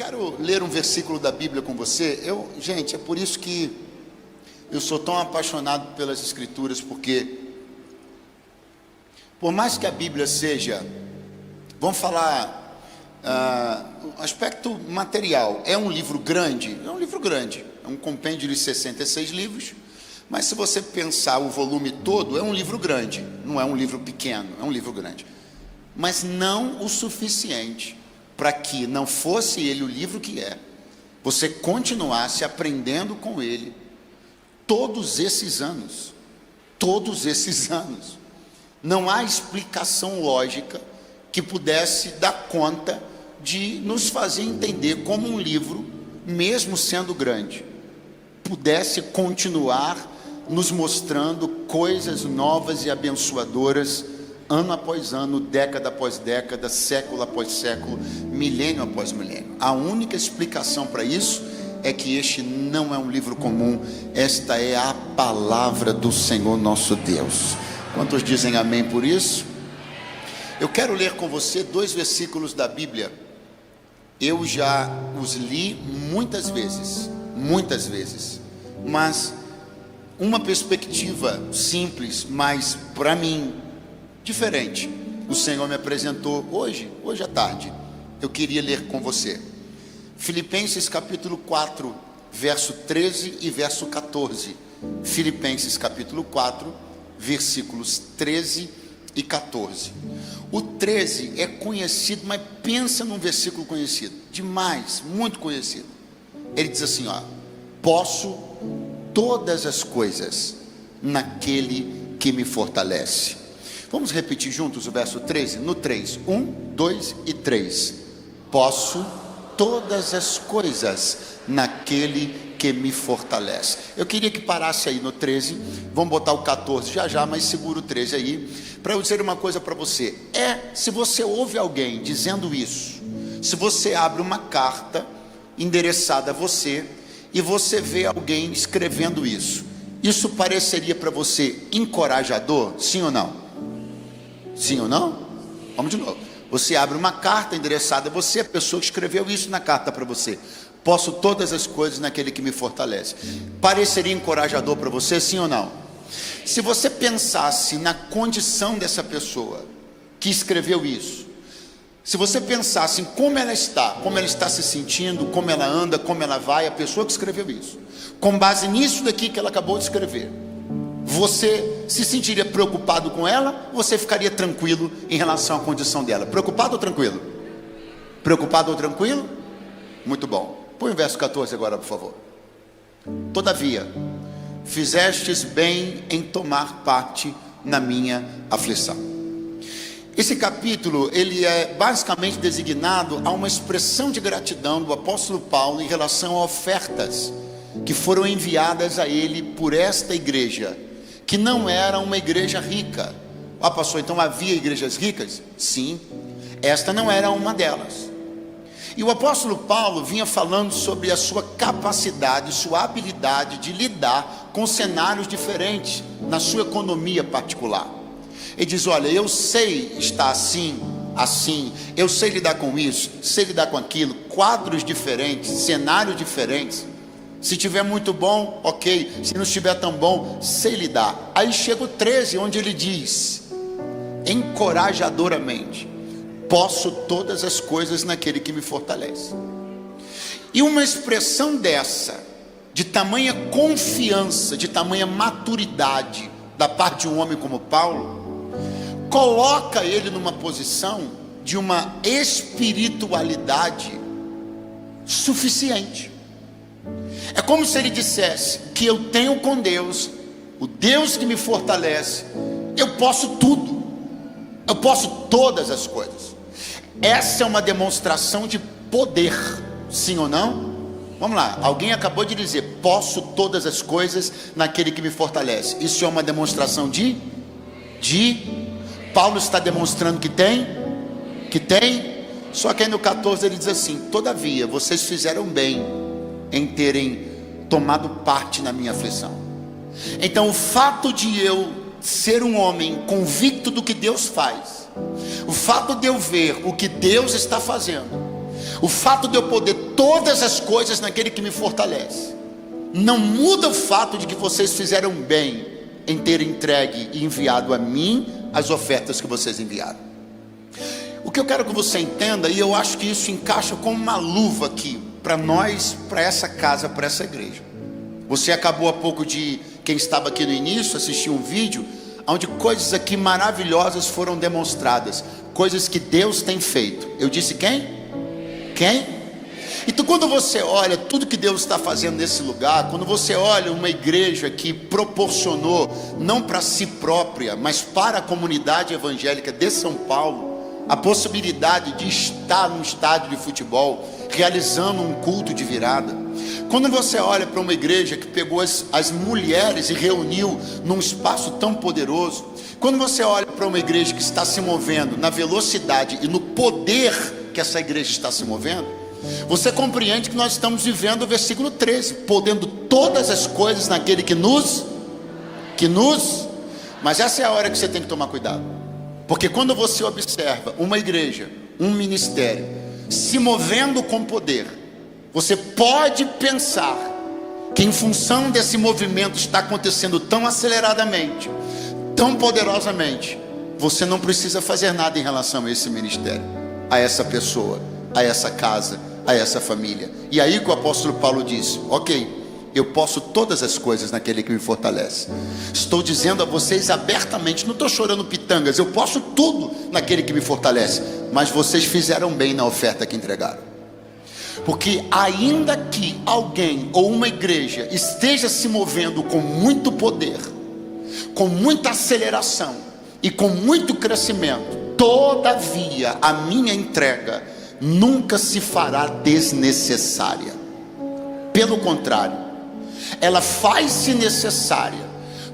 quero ler um versículo da Bíblia com você. Gente, é por isso que eu sou tão apaixonado pelas Escrituras, porque por mais que a Bíblia seja, vamos falar, aspecto material, é um livro grande? É um livro grande, é um compêndio de 66 livros, mas se você pensar o volume todo, é um livro grande, não é um livro pequeno, é um livro grande, mas não o suficiente para que não fosse ele o livro que é, você continuasse aprendendo com ele todos esses anos. Não há explicação lógica que pudesse dar conta de nos fazer entender como um livro, mesmo sendo grande, pudesse continuar nos mostrando coisas novas e abençoadoras, ano após ano, década após década, século após século, milênio após milênio. A única explicação para isso é que este não é um livro comum, esta é a palavra do Senhor nosso Deus. Quantos dizem amém por isso? Eu quero ler com você 2 versículos da Bíblia. Eu já os li muitas vezes, mas uma perspectiva simples, mas para mim diferente, o Senhor me apresentou hoje à tarde. Eu queria ler com você Filipenses capítulo 4, verso 13 e verso 14. Filipenses capítulo 4, versículos 13 e 14. O 13 é conhecido, mas pensa num versículo conhecido, demais, muito conhecido. Ele diz assim, posso todas as coisas naquele que me fortalece. Vamos repetir juntos o verso 13? No 3, 1, 2 e 3. Posso todas as coisas naquele que me fortalece. Eu queria que parasse aí no 13, vamos botar o 14 já, mas segura o 13 aí, para eu dizer uma coisa para você. Se você ouve alguém dizendo isso, se você abre uma carta endereçada a você, e você vê alguém escrevendo isso pareceria para você encorajador? Sim ou não? Sim ou não? Vamos de novo. Você abre uma carta endereçada a você, a pessoa que escreveu isso na carta para você. Posso todas as coisas naquele que me fortalece. Pareceria encorajador para você, sim ou não? Se você pensasse na condição dessa pessoa que escreveu isso, se você pensasse em como ela está se sentindo, como ela anda, como ela vai, a pessoa que escreveu isso, com base nisso daqui que ela acabou de escrever, você se sentiria preocupado com ela? Ou você ficaria tranquilo em relação à condição dela? Preocupado ou tranquilo? Preocupado ou tranquilo? Muito bom. Põe o verso 14 agora, por favor. Todavia, fizestes bem em tomar parte na minha aflição. Esse capítulo, ele é basicamente designado a uma expressão de gratidão do apóstolo Paulo em relação a ofertas que foram enviadas a ele por esta igreja, que não era uma igreja rica. Pastor, então havia igrejas ricas? Sim, esta não era uma delas. E o apóstolo Paulo vinha falando sobre a sua capacidade, sua habilidade de lidar com cenários diferentes na sua economia particular. Ele diz, olha, eu sei estar assim, eu sei lidar com isso, sei lidar com aquilo, quadros diferentes, cenários diferentes. Se tiver muito bom, ok. Se não estiver tão bom, sei lidar. Aí chega o 13, onde ele diz, encorajadoramente, posso todas as coisas naquele que me fortalece. E uma expressão dessa, de tamanha confiança, de tamanha maturidade, da parte de um homem como Paulo, coloca ele numa posição de uma espiritualidade suficiente. É como se ele dissesse que eu tenho com Deus, o Deus que me fortalece, eu posso tudo, eu posso todas as coisas. Essa é uma demonstração de poder, sim ou não? Vamos lá, alguém acabou de dizer, posso todas as coisas naquele que me fortalece. Isso é uma demonstração de Paulo está demonstrando que tem, só que aí no 14 ele diz assim, todavia, vocês fizeram bem em terem tomado parte na minha aflição. Então o fato de eu ser um homem convicto do que Deus faz, o fato de eu ver o que Deus está fazendo, O fato de eu poder todas as coisas naquele que me fortalece não muda o fato de que vocês fizeram bem em ter entregue e enviado a mim as ofertas que vocês enviaram. O que eu quero que você entenda, e eu acho que isso encaixa como uma luva aqui para nós, para essa casa, para essa igreja. Você acabou há pouco de, quem estava aqui no início, assistir um vídeo onde coisas aqui maravilhosas foram demonstradas, coisas que Deus tem feito. Eu disse quem? Quem? Então, quando você olha tudo que Deus está fazendo nesse lugar, quando você olha uma igreja que proporcionou, não para si própria, mas para a comunidade evangélica de São Paulo, a possibilidade de estar num estádio de futebol, realizando um culto de virada. Quando você olha para uma igreja que pegou as mulheres e reuniu num espaço tão poderoso, quando você olha para uma igreja que está se movendo na velocidade e no poder que essa igreja está se movendo, você compreende que nós estamos vivendo o versículo 13, podendo todas as coisas naquele que nos, mas essa é a hora que você tem que tomar cuidado, porque quando você observa uma igreja, um ministério, se movendo com poder, você pode pensar que em função desse movimento está acontecendo tão aceleradamente, tão poderosamente, você não precisa fazer nada em relação a esse ministério, a essa pessoa, a essa casa, a essa família. E aí que o apóstolo Paulo diz: ok, eu posso todas as coisas naquele que me fortalece. Estou dizendo a vocês abertamente, não estou chorando pitangas, eu posso tudo naquele que me fortalece. Mas vocês fizeram bem na oferta que entregaram, porque ainda que alguém ou uma igreja esteja se movendo com muito poder, com muita aceleração e com muito crescimento, todavia a minha entrega nunca se fará desnecessária. Pelo contrário, ela faz-se necessária,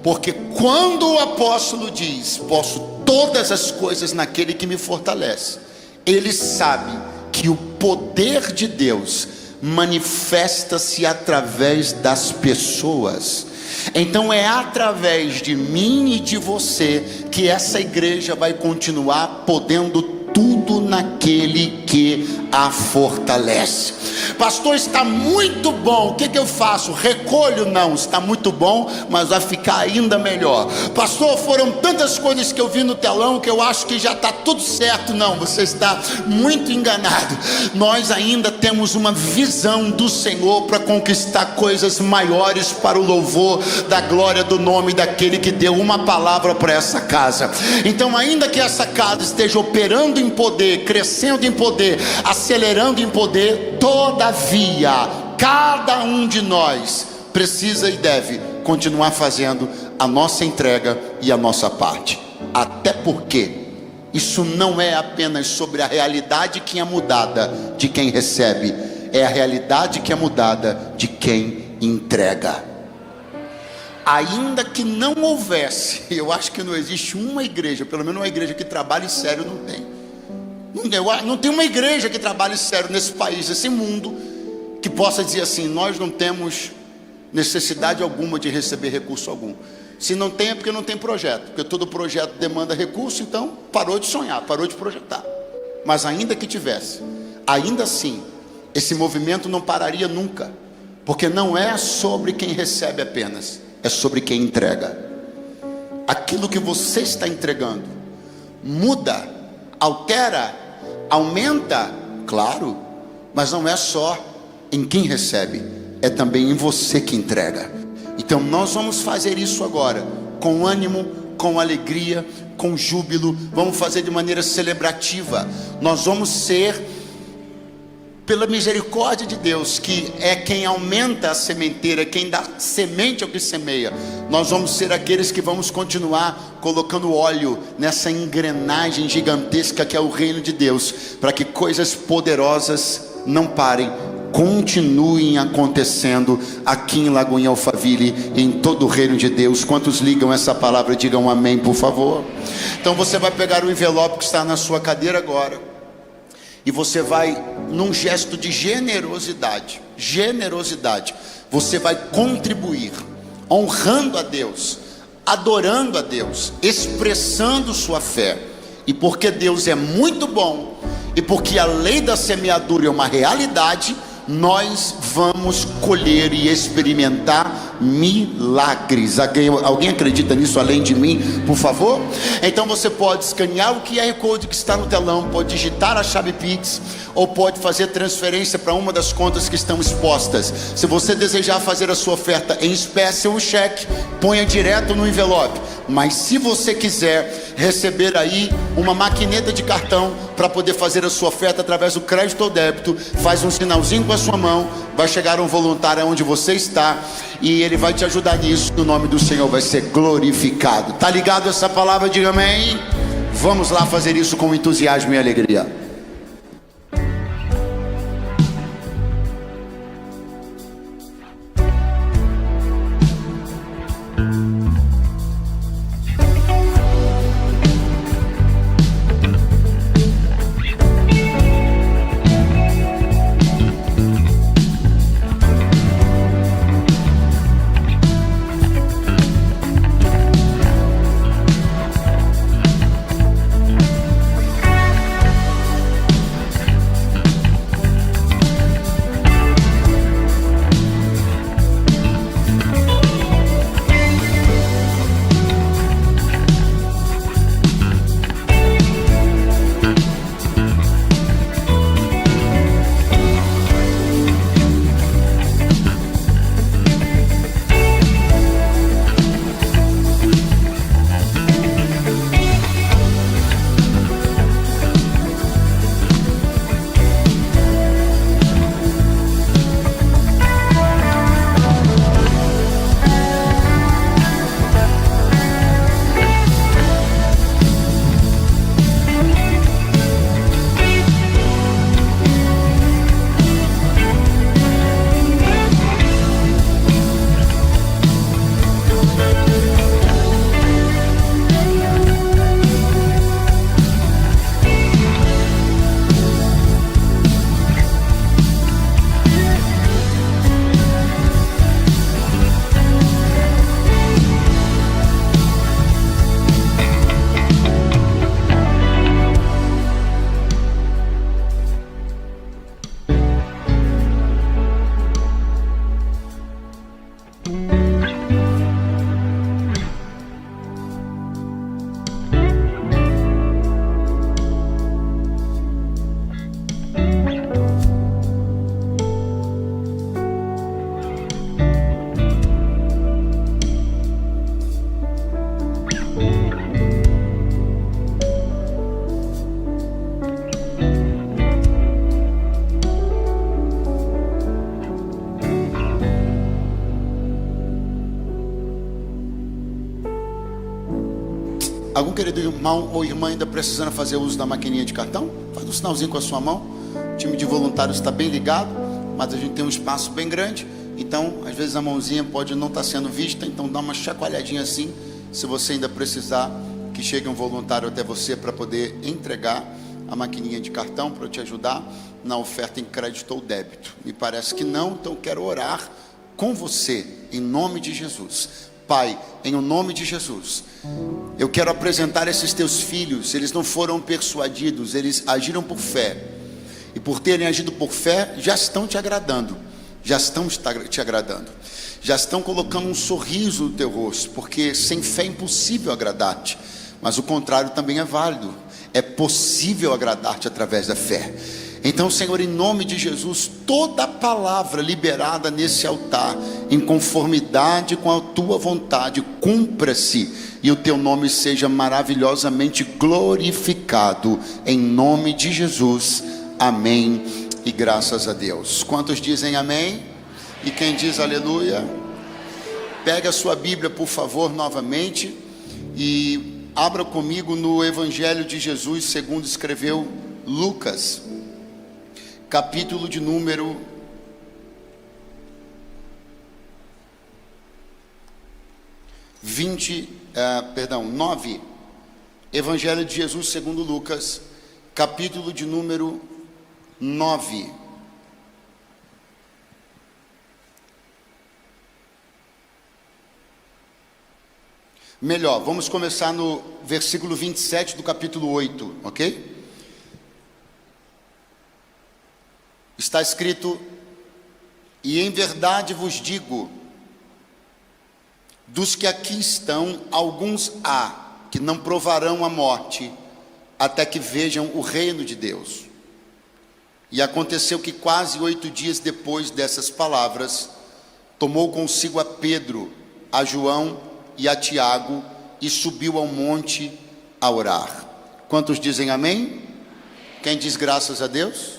porque quando o apóstolo diz: posso todas as coisas naquele que me fortalece, ele sabe que o poder de Deus manifesta-se através das pessoas. Então é através de mim e de você que essa igreja vai continuar podendo tudo naquele que a fortalece. Pastor, está muito bom, o que eu faço? Recolho? Não, está muito bom, mas vai ficar ainda melhor. Pastor, foram tantas coisas que eu vi no telão que eu acho que já está tudo certo. Não, você está muito enganado. Nós ainda temos uma visão do Senhor para conquistar coisas maiores para o louvor da glória do nome daquele que deu uma palavra para essa casa. Então, ainda que essa casa esteja operando em poder, crescendo em poder, acelerando em poder, todavia, cada um de nós precisa e deve continuar fazendo a nossa entrega e a nossa parte. Até porque isso não é apenas sobre a realidade que é mudada de quem recebe, é a realidade que é mudada de quem entrega. Ainda que não houvesse, eu acho que não existe uma igreja, pelo menos uma igreja que trabalhe sério, não tem. Não tem uma igreja que trabalhe sério nesse país, nesse mundo, que possa dizer assim: nós não temos necessidade alguma de receber recurso algum. Se não tem, é porque não tem projeto, porque todo projeto demanda recurso, então parou de sonhar, parou de projetar. Mas ainda que tivesse, ainda assim, esse movimento não pararia nunca, porque não é sobre quem recebe apenas, é sobre quem entrega. Aquilo que você está entregando muda, altera, aumenta, claro, mas não é só em quem recebe, é também em você que entrega. Então nós vamos fazer isso agora, com ânimo, com alegria, com júbilo, vamos fazer de maneira celebrativa. Nós vamos ser, pela misericórdia de Deus, que é quem aumenta a sementeira, quem dá semente ao que semeia, nós vamos ser aqueles que vamos continuar colocando óleo nessa engrenagem gigantesca que é o reino de Deus, para que coisas poderosas não parem, continuem acontecendo aqui em Lagoinha Alphaville e em todo o reino de Deus. Quantos ligam essa palavra, digam amém, por favor. Então você vai pegar o envelope que está na sua cadeira agora, e você vai, num gesto de generosidade, você vai contribuir, honrando a Deus, adorando a Deus, expressando sua fé. E porque Deus é muito bom, E porque a lei da semeadura é uma realidade, nós vamos colher e experimentar milagres. Alguém acredita nisso além de mim, por favor? Então você pode escanear o QR Code que está no telão, pode digitar a chave Pix, ou pode fazer transferência para uma das contas que estão expostas. Se você desejar fazer a sua oferta em espécie ou cheque, ponha direto no envelope. Mas se você quiser receber aí uma maquineta de cartão para poder fazer a sua oferta através do crédito ou débito, faz um sinalzinho com a sua mão, vai chegar um voluntário onde você está e ele vai te ajudar nisso. O nome do Senhor vai ser glorificado. Tá ligado essa palavra? Diga amém. Vamos lá fazer isso com entusiasmo e alegria. Algum querido irmão ou irmã ainda precisando fazer uso da maquininha de cartão? Faz um sinalzinho com a sua mão. O time de voluntários está bem ligado, mas a gente tem um espaço bem grande, então às vezes a mãozinha pode não estar sendo vista, então dá uma chacoalhadinha assim, se você ainda precisar que chegue um voluntário até você para poder entregar a maquininha de cartão para te ajudar na oferta em crédito ou débito. Me parece que não, então quero orar com você em nome de Jesus. Pai, em o nome de Jesus, eu quero apresentar esses teus filhos. Eles não foram persuadidos, eles agiram por fé, e por terem agido por fé, já estão te agradando, já estão te agradando, já estão colocando um sorriso no teu rosto, porque sem fé é impossível agradar-te, mas o contrário também é válido, é possível agradar-te através da fé. Então, Senhor, em nome de Jesus, toda palavra liberada nesse altar, em conformidade com a tua vontade, cumpra-se, e o teu nome seja maravilhosamente glorificado, em nome de Jesus, amém, e graças a Deus. Quantos dizem amém? E quem diz aleluia? Pega a sua Bíblia, por favor, novamente, e abra comigo no Evangelho de Jesus, segundo escreveu Lucas, capítulo de número 9. Evangelho de Jesus segundo Lucas, capítulo de número 9. Melhor, vamos começar no versículo 27 do capítulo 8, ok? Está escrito: e em verdade vos digo, dos que aqui estão, alguns há que não provarão a morte, até que vejam o reino de Deus. E aconteceu que quase 8 dias depois dessas palavras, tomou consigo a Pedro, a João e a Tiago, e subiu ao monte a orar. Quantos dizem amém? Quem diz graças a Deus?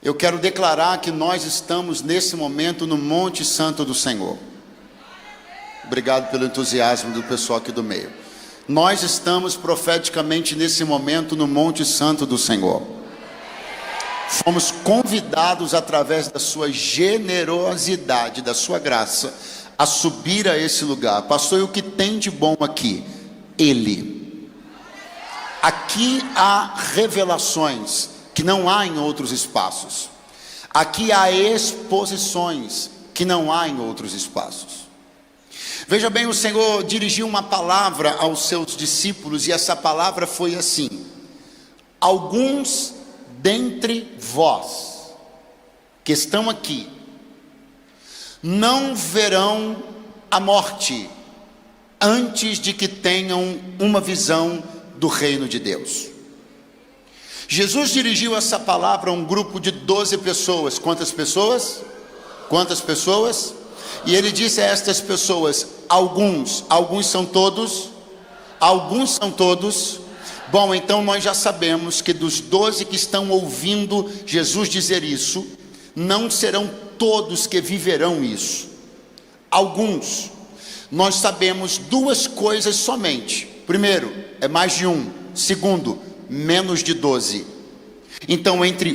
Eu quero declarar que nós estamos nesse momento no Monte Santo do Senhor. Obrigado pelo entusiasmo do pessoal aqui do meio. Nós estamos profeticamente nesse momento no Monte Santo do Senhor. Fomos convidados através da sua generosidade, da sua graça, a subir a esse lugar. Pastor, e o que tem de bom aqui? Ele. Aqui há revelações que não há em outros espaços. Aqui há exposições que não há em outros espaços. Veja bem, o Senhor dirigiu uma palavra aos seus discípulos, e essa palavra foi assim: alguns dentre vós que estão aqui não verão a morte antes de que tenham uma visão do reino de Deus. Jesus dirigiu essa palavra a um grupo de 12 pessoas. Quantas pessoas? Quantas pessoas? E ele disse a estas pessoas: alguns são todos? Alguns são todos? Bom, então nós já sabemos que dos 12 que estão ouvindo Jesus dizer isso, não serão todos que viverão isso. Alguns. Nós sabemos 2 coisas somente. Primeiro, é mais de 1. Segundo, menos de 12. Então entre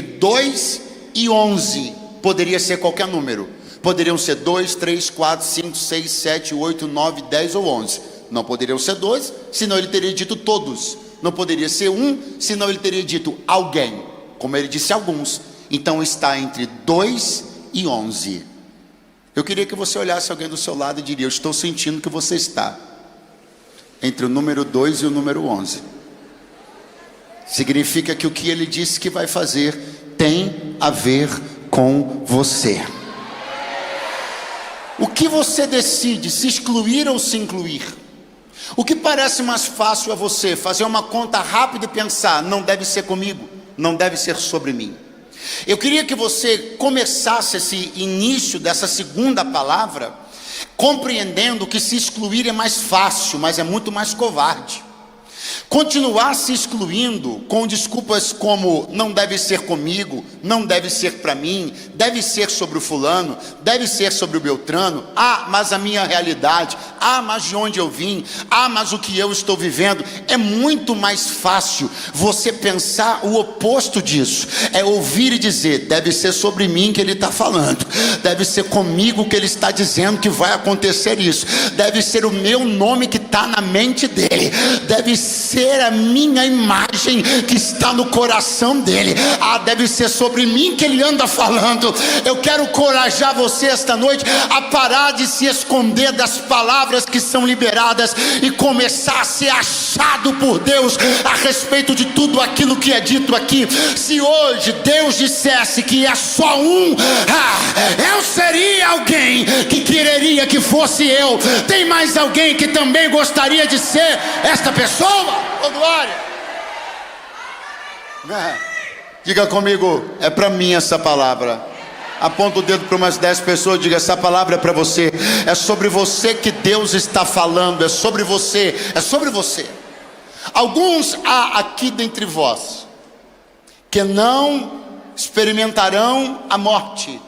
2 e 11 poderia ser qualquer número. Poderiam ser 2, 3, 4, 5, 6, 7, 8, 9, 10 ou 11. Não poderiam ser 12, senão ele teria dito todos. Não poderia ser 1, senão ele teria dito alguém. Como ele disse alguns. Então está entre 2 e 11. Eu queria que você olhasse alguém do seu lado e diria: eu estou sentindo que você está entre o número 2 e o número 11. Significa que o que ele disse que vai fazer tem a ver com você. O que você decide, se excluir ou se incluir? O que parece mais fácil a você? Fazer uma conta rápida e pensar: não deve ser comigo, não deve ser sobre mim. Eu queria que você começasse esse início dessa segunda palavra compreendendo que se excluir é mais fácil, mas é muito mais covarde. Continuar se excluindo com desculpas como: não deve ser comigo, não deve ser para mim, deve ser sobre o fulano, deve ser sobre o Beltrano. Mas a minha realidade, mas de onde eu vim, mas o que eu estou vivendo. É muito mais fácil você pensar o oposto disso. É ouvir e dizer: deve ser sobre mim que ele está falando, deve ser comigo que ele está dizendo que vai acontecer isso, deve ser o meu nome que está na mente dele, deve ser a minha imagem que está no coração dele. Deve ser sobre mim que ele anda falando. Eu quero encorajar você esta noite a parar de se esconder das palavras que são liberadas e começar a ser achado por Deus a respeito de tudo aquilo que é dito aqui. Se hoje Deus dissesse que é só um, eu seria alguém que quereria que fosse eu. Tem mais alguém que também gostaria de ser esta pessoa? Oh, glória! Diga comigo: é para mim essa palavra. Aponta o dedo para umas 10 pessoas, diga: essa palavra é para você. É sobre você que Deus está falando. É sobre você, é sobre você. Alguns há aqui dentre vós que não experimentarão a morte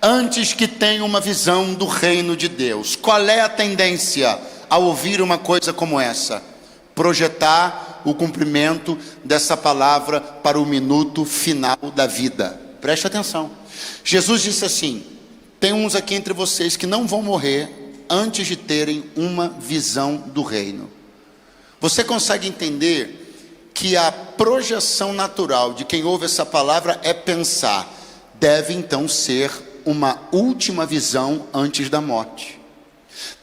antes que tenham uma visão do reino de Deus. Qual é a tendência ao ouvir uma coisa como essa? Projetar o cumprimento dessa palavra para o minuto final da vida. Preste atenção. Jesus disse assim: tem uns aqui entre vocês que não vão morrer antes de terem uma visão do reino. Você consegue entender que a projeção natural de quem ouve essa palavra é pensar: deve então ser uma última visão antes da morte,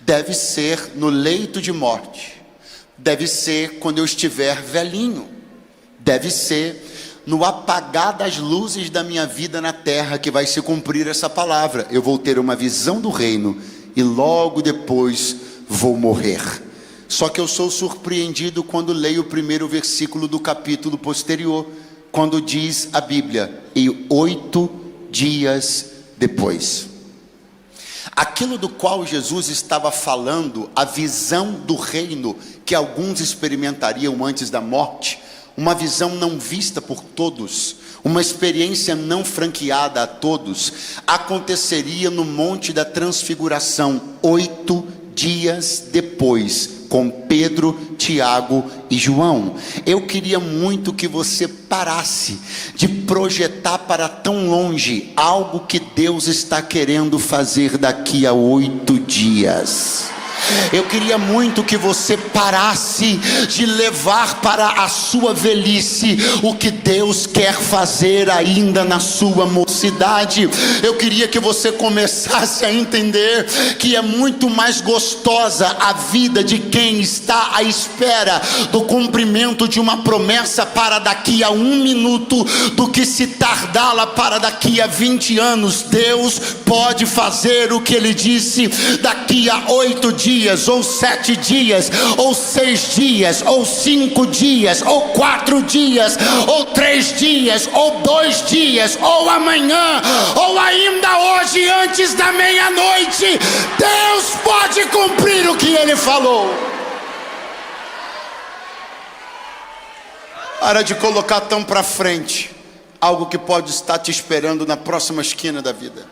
deve ser no leito de morte, deve ser quando eu estiver velhinho, deve ser no apagar das luzes da minha vida na terra, que vai se cumprir essa palavra. Eu vou ter uma visão do reino e logo depois vou morrer. Só que eu sou surpreendido quando leio o primeiro versículo do capítulo posterior, quando diz a Bíblia: e 8 dias depois. Aquilo do qual Jesus estava falando, a visão do reino que alguns experimentariam antes da morte, uma visão não vista por todos, uma experiência não franqueada a todos, aconteceria no Monte da Transfiguração, 8 dias depois, com Pedro, Tiago e João. Eu queria muito que você parasse de projetar para tão longe algo que Deus está querendo fazer daqui a 8 dias. Eu queria muito que você parasse de levar para a sua velhice o que Deus quer fazer ainda na sua mocidade. Eu queria que você começasse a entender que é muito mais gostosa a vida de quem está à espera do cumprimento de uma promessa para daqui a 1 minuto, do que se tardá-la para daqui a 20 anos. Deus pode fazer o que Ele disse daqui a 8 dias, ou 7 dias, ou 6 dias, ou 5 dias, ou 4 dias, ou 3 dias, ou 2 dias, ou amanhã, ou ainda hoje antes da meia-noite. Deus pode cumprir o que Ele falou. Para de colocar tão para frente algo que pode estar te esperando na próxima esquina da vida.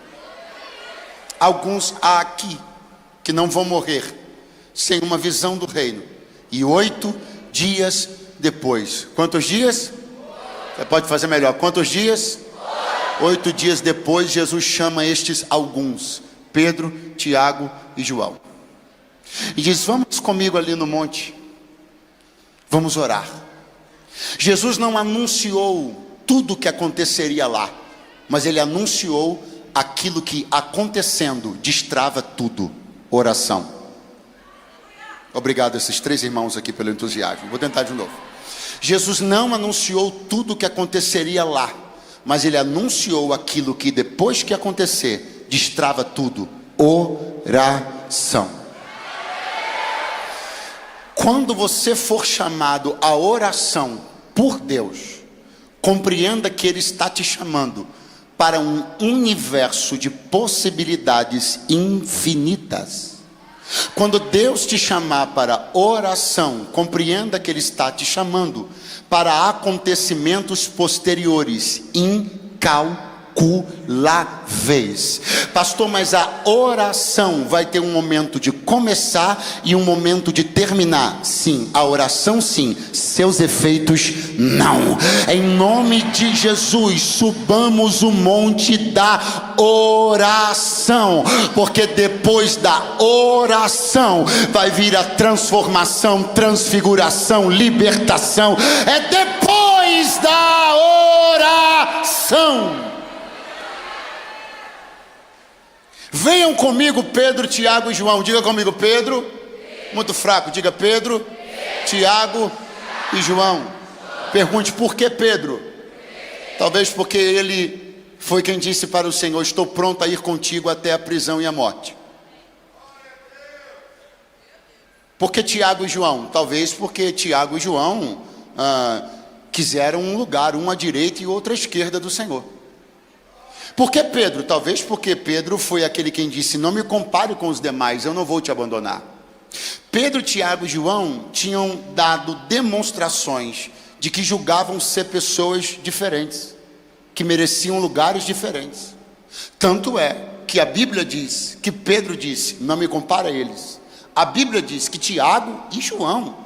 Alguns há aqui que não vão morrer sem uma visão do reino. E 8 dias depois. Quantos dias? Você pode fazer melhor. Quantos dias? 8 dias depois, Jesus chama estes alguns: Pedro, Tiago e João, e diz: vamos comigo ali no monte, vamos orar. Jesus não anunciou tudo o que aconteceria lá, mas Ele anunciou aquilo que, acontecendo, destrava tudo: oração. Obrigado a esses 3 irmãos aqui pelo entusiasmo. Vou tentar de novo. Jesus não anunciou tudo o que aconteceria lá, mas Ele anunciou aquilo que, depois que acontecer, destrava tudo: oração. Quando você for chamado à oração por Deus, compreenda que Ele está te chamando para um universo de possibilidades infinitas. Quando Deus te chamar para oração, compreenda que Ele está te chamando para acontecimentos posteriores, incalculáveis. Pastor, mas a oração vai ter um momento de começar e um momento de terminar. Sim, a oração sim, seus efeitos não. Em nome de Jesus, subamos o monte da oração, porque depois da oração vai vir a transformação, transfiguração, libertação. É depois da oração. Venham comigo Pedro, Tiago e João. Diga comigo: Pedro. Muito fraco, diga Pedro, Tiago e João. Pergunte: por que Pedro? Talvez porque ele foi quem disse para o Senhor: estou pronto a ir contigo até a prisão e a morte. Por que Tiago e João? Talvez porque Tiago e João quiseram um lugar, um à direita e outro à esquerda do Senhor. Por que Pedro? Talvez porque Pedro foi aquele quem disse: não me compare com os demais, eu não vou te abandonar. Pedro, Tiago e João tinham dado demonstrações de que julgavam ser pessoas diferentes, que mereciam lugares diferentes. Tanto é que a Bíblia diz que Pedro disse: não me compara a eles. A Bíblia diz que Tiago e João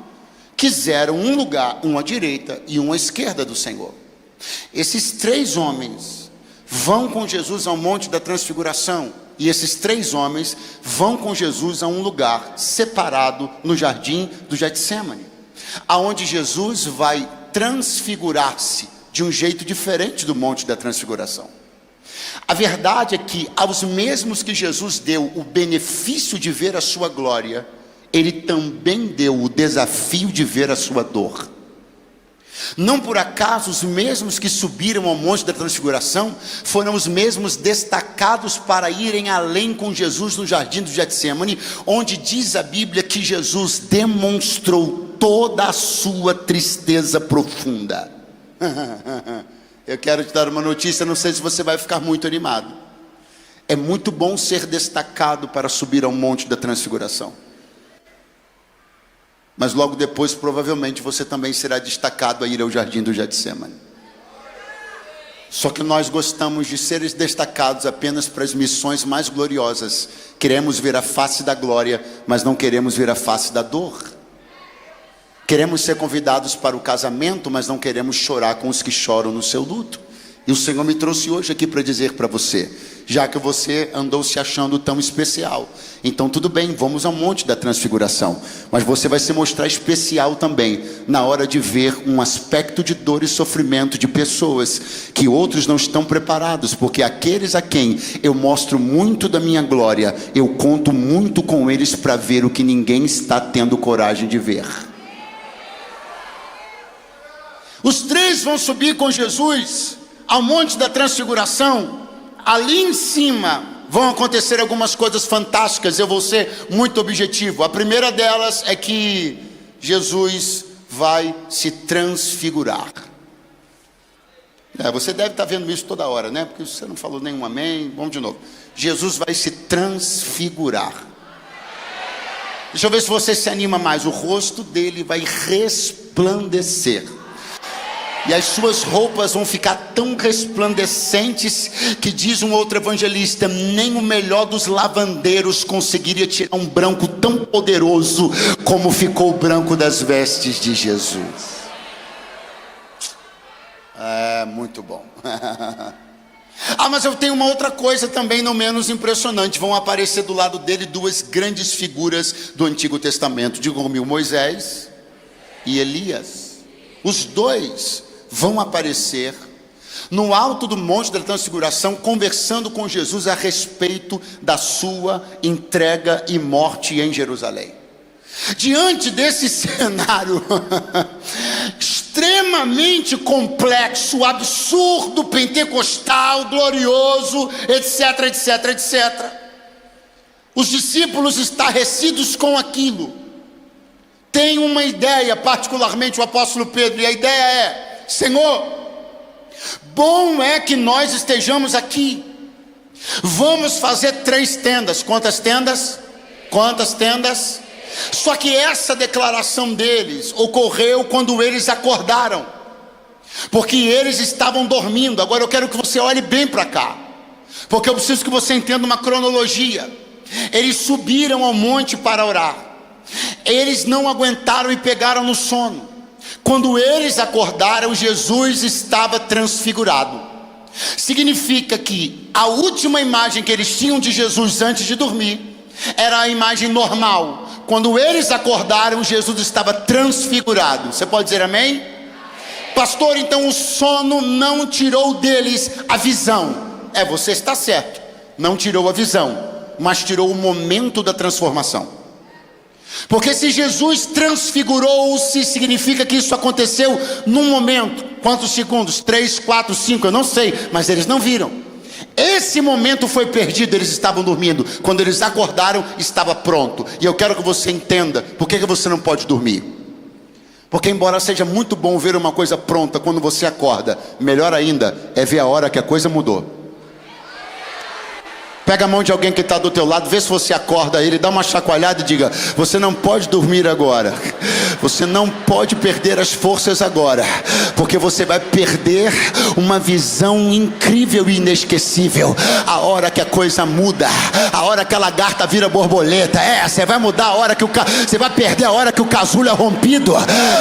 quiseram um lugar, um à direita e um à esquerda do Senhor. Esses 3 homens vão com Jesus ao Monte da Transfiguração, e esses 3 homens vão com Jesus a um lugar separado no jardim do Getsemane, aonde Jesus vai transfigurar-se de um jeito diferente do Monte da Transfiguração. A verdade é que aos mesmos que Jesus deu o benefício de ver a sua glória, Ele também deu o desafio de ver a sua dor. Não por acaso os mesmos que subiram ao Monte da Transfiguração foram os mesmos destacados para irem além com Jesus no jardim do Getsemane, onde diz a Bíblia que Jesus demonstrou toda a sua tristeza profunda. Eu quero te dar uma notícia, não sei se você vai ficar muito animado. É muito bom ser destacado para subir ao Monte da Transfiguração, mas logo depois provavelmente você também será destacado a ir ao jardim do Getsemane. Só que nós gostamos de ser destacados apenas para as missões mais gloriosas. Queremos ver a face da glória, mas não queremos ver a face da dor. Queremos ser convidados para o casamento, mas não queremos chorar com os que choram no seu luto. E o Senhor me trouxe hoje aqui para dizer para você, já que você andou se achando tão especial, então tudo bem, vamos ao Monte da Transfiguração, mas você vai se mostrar especial também na hora de ver um aspecto de dor e sofrimento de pessoas que outros não estão preparados, porque aqueles a quem eu mostro muito da minha glória, eu conto muito com eles para ver o que ninguém está tendo coragem de ver. Os três vão subir com Jesus ao Monte da Transfiguração. Ali em cima vão acontecer algumas coisas fantásticas. Eu vou ser muito objetivo. A primeira delas é que Jesus vai se transfigurar. Você deve estar vendo isso toda hora, né? Porque você não falou nenhum amém. Vamos de novo. Jesus vai se transfigurar. Deixa eu ver se você se anima mais. O rosto dele vai resplandecer. E as suas roupas vão ficar tão resplandecentes que, diz um outro evangelista, nem o melhor dos lavandeiros conseguiria tirar um branco tão poderoso como ficou o branco das vestes de Jesus. É muito bom. Mas eu tenho uma outra coisa também não menos impressionante. Vão aparecer do lado dele duas grandes figuras do Antigo Testamento. Digo comigo, Moisés e Elias. Os dois vão aparecer no alto do Monte da Transfiguração, conversando com Jesus a respeito da sua entrega e morte em Jerusalém. Diante desse cenário extremamente complexo, absurdo, pentecostal, glorioso, etc, etc, etc, os discípulos estarrecidos com aquilo têm uma ideia, particularmente o apóstolo Pedro, e a ideia é: Senhor, bom é que nós estejamos aqui. Vamos fazer 3 tendas. Quantas tendas? Quantas tendas? Só que essa declaração deles ocorreu quando eles acordaram, porque eles estavam dormindo. Agora eu quero que você olhe bem para cá, porque eu preciso que você entenda uma cronologia. Eles subiram ao monte para orar. Eles não aguentaram e pegaram no sono. Quando eles acordaram, Jesus estava transfigurado. Significa que a última imagem que eles tinham de Jesus antes de dormir era a imagem normal. Quando eles acordaram, Jesus estava transfigurado. Você pode dizer amém? Pastor, então o sono não tirou deles a visão. Você está certo, não tirou a visão, mas tirou o momento da transformação. Porque se Jesus transfigurou-se, significa que isso aconteceu num momento. Quantos segundos? 3, 4, 5, eu não sei, mas eles não viram. Esse momento foi perdido, eles estavam dormindo. Quando eles acordaram, estava pronto. E eu quero que você entenda por que você não pode dormir. Porque embora seja muito bom ver uma coisa pronta quando você acorda, melhor ainda é ver a hora que a coisa mudou. Pega a mão de alguém que está do teu lado, vê se você acorda ele, dá uma chacoalhada e diga: você não pode dormir agora, você não pode perder as forças agora, porque você vai perder uma visão incrível e inesquecível. A hora que a coisa muda, a hora que a lagarta vira borboleta, você vai mudar a hora que você vai perder a hora que o casulo é rompido.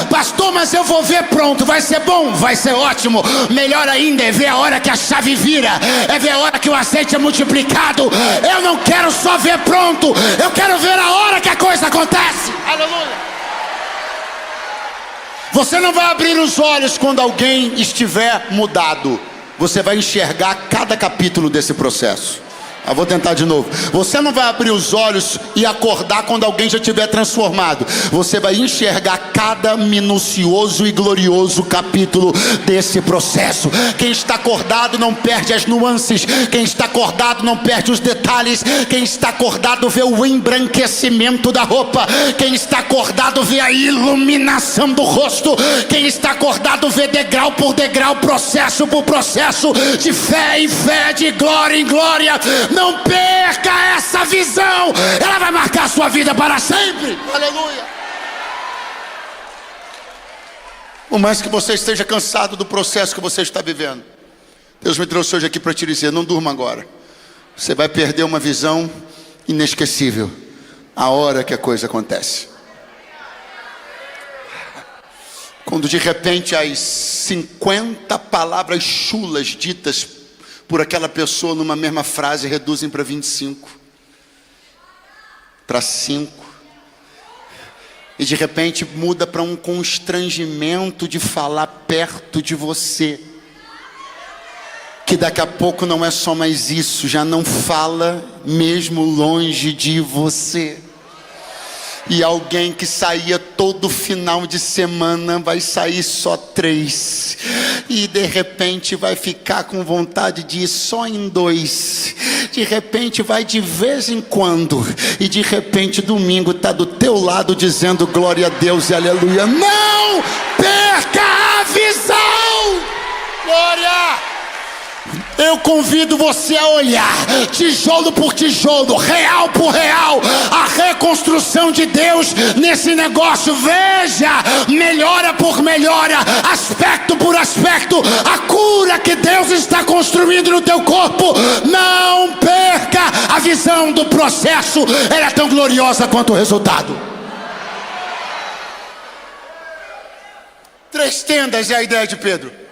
Pastor, mas eu vou ver pronto, vai ser bom, vai ser ótimo. Melhor ainda é ver a hora que a chave vira, é ver a hora que o azeite é multiplicado. Eu não quero só ver pronto, eu quero ver a hora que a coisa acontece. Aleluia. Você não vai abrir os olhos quando alguém estiver mudado. Você vai enxergar cada capítulo desse processo. Eu vou tentar de novo. Você não vai abrir os olhos e acordar quando alguém já tiver transformado. Você vai enxergar cada minucioso e glorioso capítulo desse processo. Quem está acordado não perde as nuances. Quem está acordado não perde os detalhes. Quem está acordado vê o embranquecimento da roupa. Quem está acordado vê a iluminação do rosto. Quem está acordado vê degrau por degrau, processo por processo, de fé em fé, de glória em glória. Não perca essa visão, ela vai marcar a sua vida para sempre. Aleluia. Por mais que você esteja cansado do processo que você está vivendo, Deus me trouxe hoje aqui para te dizer: não durma agora. Você vai perder uma visão inesquecível a hora que a coisa acontece. Quando de repente as 50 palavras chulas ditas por aquela pessoa numa mesma frase reduzem para 25, para 5, e de repente muda para um constrangimento de falar perto de você, que daqui a pouco não é só mais isso, já não fala mesmo longe de você. E alguém que saía todo final de semana vai sair só 3. E de repente vai ficar com vontade de ir só em 2. De repente vai de vez em quando. E de repente domingo está do teu lado dizendo glória a Deus e aleluia. Não perca a visão! Glória! Eu convido você a olhar tijolo por tijolo, real por real, a reconstrução de Deus nesse negócio. Veja, melhora por melhora, aspecto por aspecto, a cura que Deus está construindo no teu corpo. Não perca a visão do processo, ela é tão gloriosa quanto o resultado. 3 tendas é a ideia de Pedro.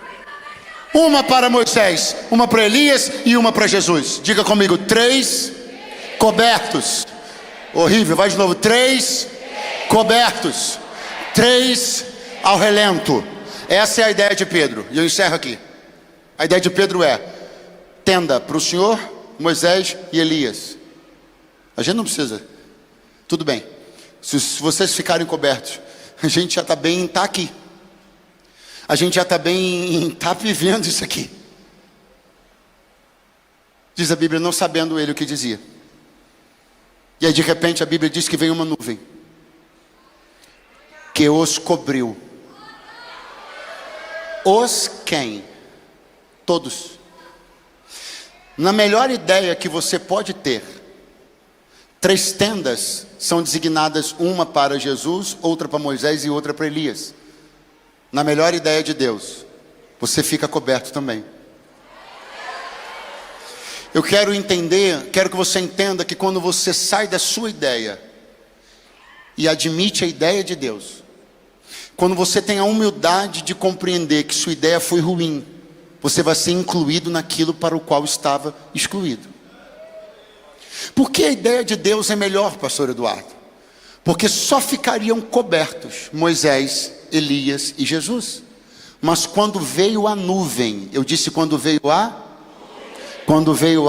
Uma para Moisés, uma para Elias e uma para Jesus. Diga comigo: 3 cobertos. Horrível, vai de novo. 3 cobertos. 3 ao relento. Essa é a ideia de Pedro. E eu encerro aqui. A ideia de Pedro é: tenda para o Senhor, Moisés e Elias. A gente não precisa. Tudo bem. Se vocês ficarem cobertos, a gente já está bem em estar aqui. A gente já está bem em estar vivendo isso aqui. Diz a Bíblia, não sabendo ele o que dizia. E aí de repente a Bíblia diz que veio uma nuvem que os cobriu. Os quem? Todos. Na melhor ideia que você pode ter, 3 tendas são designadas, uma para Jesus, outra para Moisés e outra para Elias. Na melhor ideia de Deus, você fica coberto também. Eu quero que você entenda que quando você sai da sua ideia e admite a ideia de Deus, quando você tem a humildade de compreender que sua ideia foi ruim, você vai ser incluído naquilo para o qual estava excluído. Por que a ideia de Deus é melhor, pastor Eduardo? Porque só ficariam cobertos Moisés, Elias e Jesus. Mas quando veio a nuvem, eu disse quando veio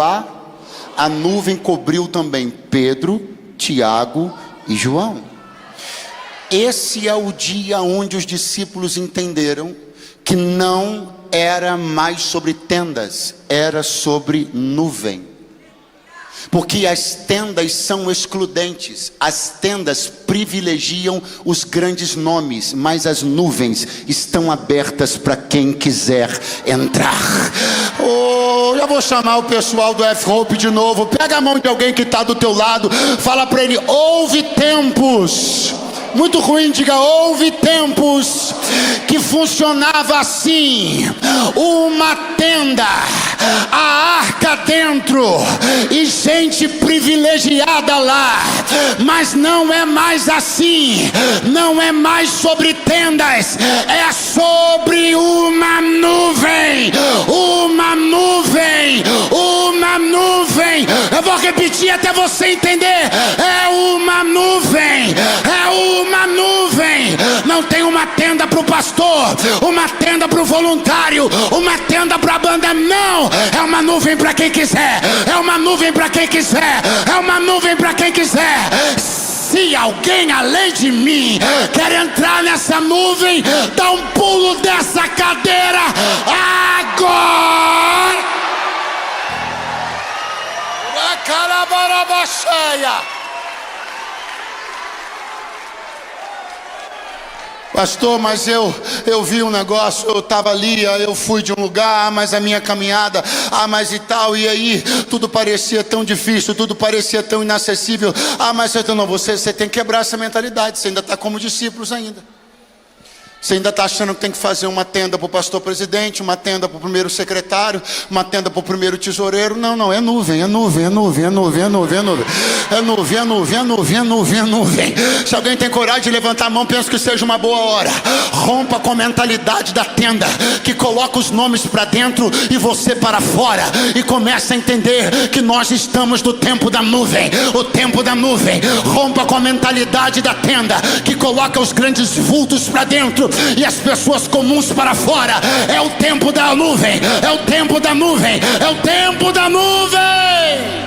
a nuvem cobriu também Pedro, Tiago e João. Esse é o dia onde os discípulos entenderam que não era mais sobre tendas, era sobre nuvem. Porque as tendas são excludentes, as tendas privilegiam os grandes nomes, mas as nuvens estão abertas para quem quiser entrar. Eu vou chamar o pessoal do F-Hope de novo. Pega a mão de alguém que está do teu lado, fala para ele: houve tempos, muito ruim, diga: houve tempos que funcionava assim, uma tenda, a arca dentro e gente privilegiada lá, mas não é mais assim, não é mais sobre tendas, é sobre uma nuvem, uma nuvem, uma nuvem. Eu vou repetir até você entender: é uma nuvem, é uma nuvem. Não tem uma tenda para o pastor, uma tenda para o voluntário, uma tenda para a banda. Não, é uma nuvem para quem quiser, é uma nuvem para quem quiser, é uma nuvem para quem quiser. Se alguém além de mim quer entrar nessa nuvem, dá um pulo dessa cadeira agora. Pastor, mas eu vi um negócio, eu estava ali, eu fui de um lugar, mas a minha caminhada, mas e tal, e aí tudo parecia tão difícil, tudo parecia tão inacessível. Mas não, você tem que quebrar essa mentalidade, você ainda está como discípulos ainda. Você ainda está achando que tem que fazer uma tenda para o pastor presidente, uma tenda para o primeiro secretário, uma tenda para o primeiro tesoureiro. Não, é nuvem, é nuvem, é nuvem, é nuvem, é nuvem, é nuvem. É nuvem, é nuvem, é nuvem, é nuvem, é nuvem. Se alguém tem coragem de levantar a mão, penso que seja uma boa hora. Rompa com a mentalidade da tenda, que coloca os nomes para dentro e você para fora. E começa a entender que nós estamos no tempo da nuvem, o tempo da nuvem. Rompa com a mentalidade da tenda, que coloca os grandes vultos para dentro e as pessoas comuns para fora. É o tempo da nuvem, é o tempo da nuvem, é o tempo da nuvem.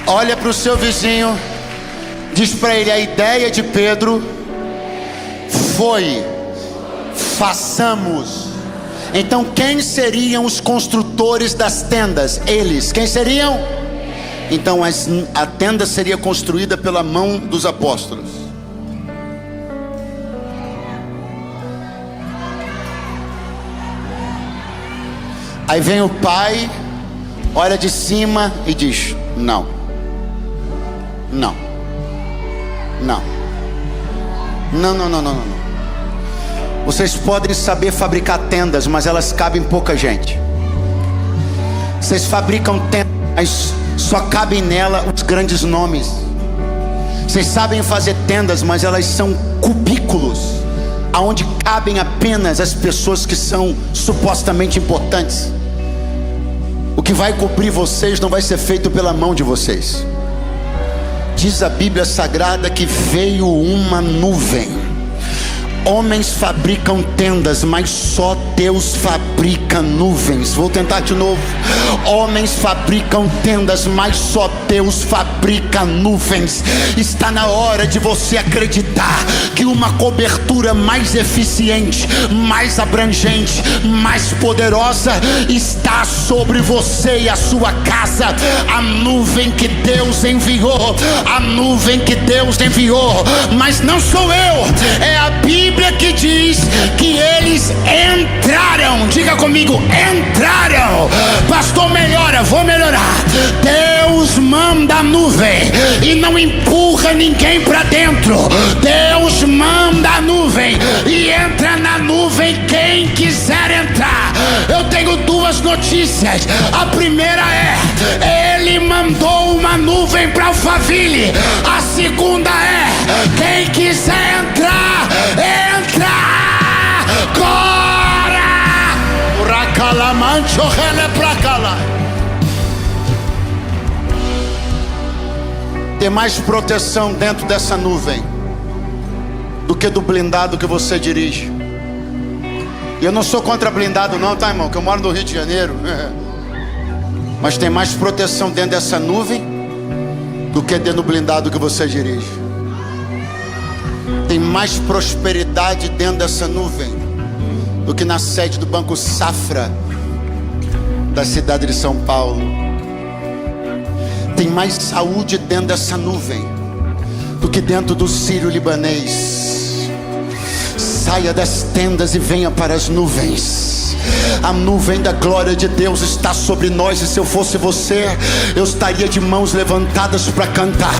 Olha para o seu vizinho, diz para ele: a ideia de Pedro foi: façamos. Então quem seriam os construtores das tendas? Eles. Quem seriam? Então a tenda seria construída pela mão dos apóstolos. Aí vem o pai, olha de cima e diz: não, não, não, não, não, não, não, não. Vocês podem saber fabricar tendas, mas elas cabem pouca gente. Vocês fabricam tendas, mas só cabem nela os grandes nomes. Vocês sabem fazer tendas, mas elas são cubículos, aonde cabem apenas as pessoas que são supostamente importantes. O que vai cobrir vocês não vai ser feito pela mão de vocês. Diz a Bíblia Sagrada que veio uma nuvem. Homens fabricam tendas, mas só Deus fabrica nuvens. Vou tentar de novo. Homens fabricam tendas, mas só Deus fabrica nuvens. Está na hora de você acreditar que uma cobertura mais eficiente, mais abrangente, mais poderosa está sobre você e a sua casa. A nuvem que Deus enviou, a nuvem que Deus enviou. Mas não sou eu, é a Bíblia que diz que eles entraram. Diga comigo: entraram. Pastor, melhora, vou melhorar. Deus manda a nuvem e não empurra ninguém para dentro. Deus manda a nuvem e entra na nuvem quem quiser entrar. Eu tenho duas notícias. A primeira é: Ele mandou uma nuvem para Alphaville. A segunda é: quem quiser entrar, entra agora. Uracalamancho rele pra cá. Tem mais proteção dentro dessa nuvem do que do blindado que você dirige. E eu não sou contra blindado não, tá, irmão? Que eu moro no Rio de Janeiro. Mas tem mais proteção dentro dessa nuvem do que dentro do blindado que você dirige. Tem mais prosperidade dentro dessa nuvem do que na sede do Banco Safra da cidade de São Paulo. Tem mais saúde dentro dessa nuvem do que dentro do Sírio-Libanês. Saia das tendas e venha para as nuvens. A nuvem da glória de Deus está sobre nós. E se eu fosse você, eu estaria de mãos levantadas para cantar,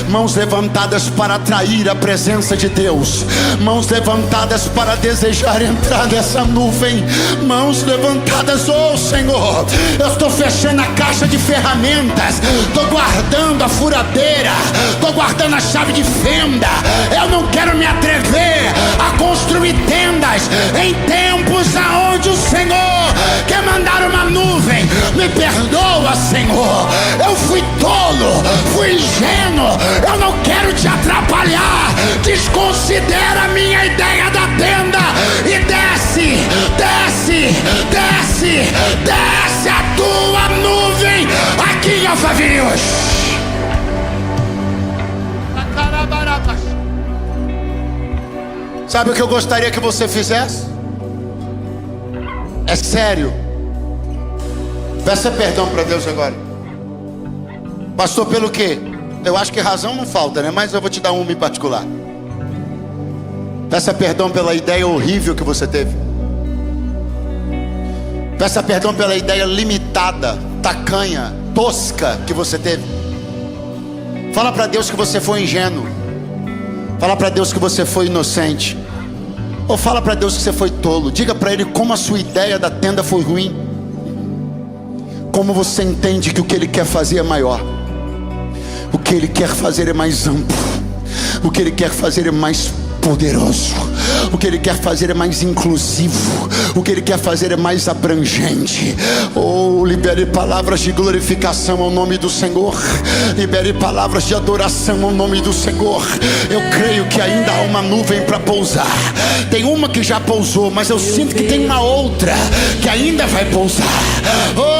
mãos levantadas para atrair a presença de Deus, mãos levantadas para desejar entrar nessa nuvem, mãos levantadas. Oh Senhor, eu estou fechando a caixa de ferramentas, estou guardando a furadeira, estou guardando a chave de fenda. Eu não quero me atrever a construir tendas em tempos aonde o Senhor quer mandar uma nuvem. Me perdoa, Senhor, eu fui tolo, fui ingênuo, eu não quero te atrapalhar. Desconsidera a minha ideia da tenda e desce, desce, desce, desce a tua nuvem aqui em Alphavios. Sabe o que eu gostaria que você fizesse? É sério. Peça perdão para Deus agora. Pastor, pelo quê? Eu acho que razão não falta, né? Mas eu vou te dar uma em particular. Peça perdão pela ideia horrível que você teve. Peça perdão pela ideia limitada, tacanha, tosca que você teve. Fala para Deus que você foi ingênuo. Fala para Deus que você foi inocente. Ou fala para Deus que você foi tolo. Diga para Ele como a sua ideia da tenda foi ruim. Como você entende que o que Ele quer fazer é maior. O que Ele quer fazer é mais amplo. O que Ele quer fazer é mais poderoso. O que Ele quer fazer é mais inclusivo. O que Ele quer fazer é mais abrangente. Oh, libere palavras de glorificação ao nome do Senhor. Libere palavras de adoração ao nome do Senhor. Eu creio que ainda há uma nuvem para pousar. Tem uma que já pousou, mas eu sinto que tem uma outra que ainda vai pousar. Oh,